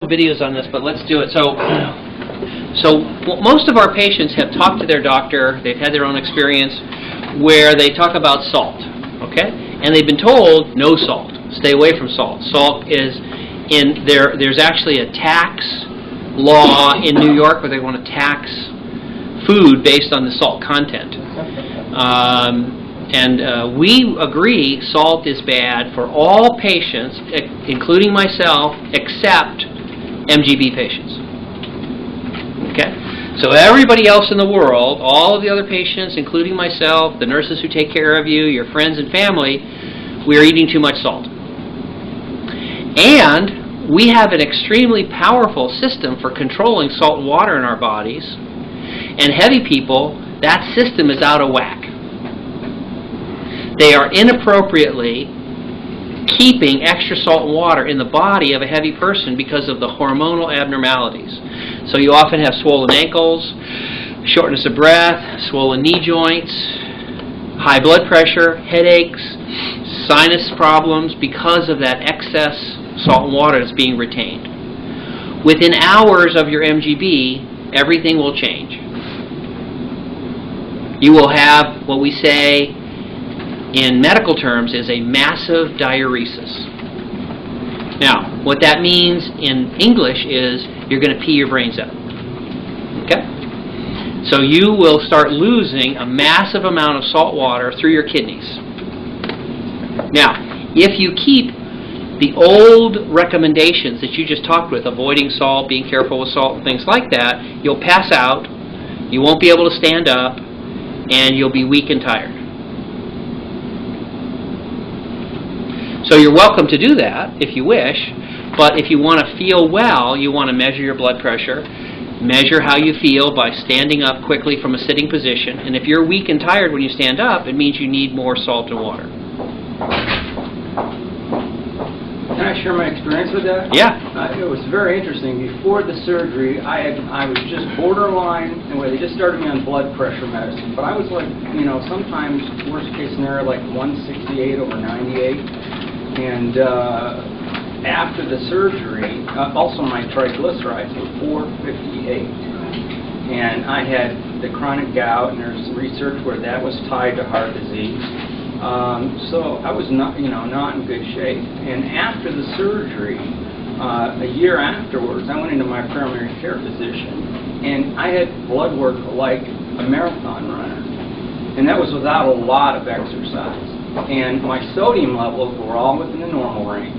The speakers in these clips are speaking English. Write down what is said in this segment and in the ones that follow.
videos on this, but let's do it. So most of our patients have talked to their doctor. They've had their own experience where they talk about salt, okay? And they've been told no salt. Stay away from salt. Salt is in there. There's actually a tax law in New York where they want to tax food based on the salt content. We agree salt is bad for all patients, including myself, except MGB patients. Okay? So everybody else in the world, all of the other patients, including myself, the nurses who take care of you, your friends and family, we are eating too much salt. And we have an extremely powerful system for controlling salt and water in our bodies. And heavy people, that system is out of whack. They are inappropriately keeping extra salt and water in the body of a heavy person because of the hormonal abnormalities. So you often have swollen ankles, shortness of breath, swollen knee joints, high blood pressure, headaches, sinus problems because of that excess salt and water that's being retained. Within hours of your MGB, everything will change. You will have what we say in medical terms is a massive diuresis. Now, what that means in English is you're going to pee your brains out. Okay? So you will start losing a massive amount of salt water through your kidneys. Now, if you keep the old recommendations that you just talked with, avoiding salt, being careful with salt, and things like that, you'll pass out, you won't be able to stand up, and you'll be weak and tired. So you're welcome to do that if you wish, but if you want to feel well, you want to measure your blood pressure, measure how you feel by standing up quickly from a sitting position, and if you're weak and tired when you stand up, it means you need more salt and water. Can I share my experience with that? Yeah. It was very interesting. Before the surgery, I was just borderline, and they just started me on blood pressure medicine, but I was like, sometimes worst case scenario like 168 over 98. And after the surgery, also my triglycerides were 458. And I had the chronic gout, and there's research where that was tied to heart disease. So I was not in good shape. And after the surgery, a year afterwards, I went into my primary care physician, and I had blood work like a marathon runner. And that was without a lot of exercise. And my sodium levels were all within the normal range.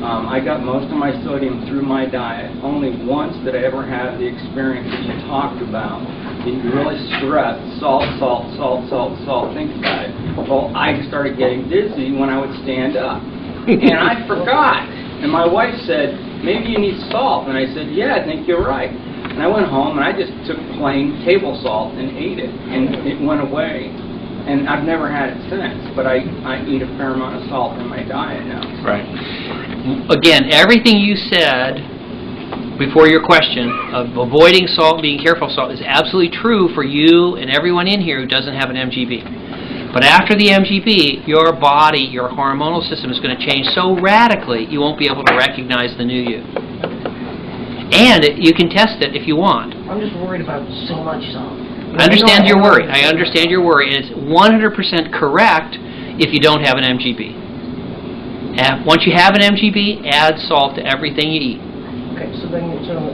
I got most of my sodium through my diet. Only once did I ever have the experience that you talked about. You really stressed, salt, salt, salt, salt, salt, think about it. Well, I started getting dizzy when I would stand up. And I forgot. And my wife said, maybe you need salt. And I said, yeah, I think you're right. And I went home and I just took plain table salt and ate it. And it went away. And I've never had it since, but I eat a fair amount of salt in my diet now. Right. Again, everything you said before your question of avoiding salt, being careful of salt, is absolutely true for you and everyone in here who doesn't have an MGB. But after the MGB, your body, your hormonal system is going to change so radically you won't be able to recognize the new you. And you can test it if you want. I'm just worried about so much salt. I understand your worry. I understand your worry, and it's 100% correct if you don't have an MGB. Once you have an MGB, add salt to everything you eat. Okay, so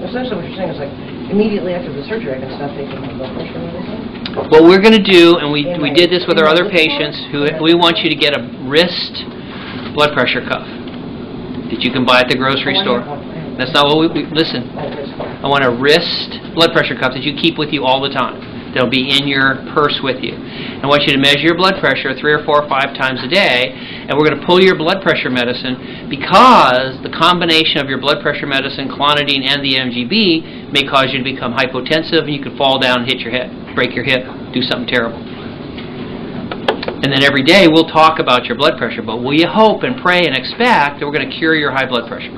essentially what you're saying is like immediately after the surgery I can stop taking my blood pressure medicine? What we're going to do, and we did this with our other patients, we want you to get a wrist blood pressure cuff that you can buy at the grocery store. That's not what we listen. I want a wrist blood pressure cuff that you keep with you all the time. They'll be in your purse with you. I want you to measure your blood pressure 3 or 4 or 5 times a day, and we're going to pull your blood pressure medicine because the combination of your blood pressure medicine, clonidine, and the MGB may cause you to become hypotensive, and you could fall down and hit your head, break your hip, do something terrible. And then every day we'll talk about your blood pressure, but we hope and pray and expect that we're going to cure your high blood pressure.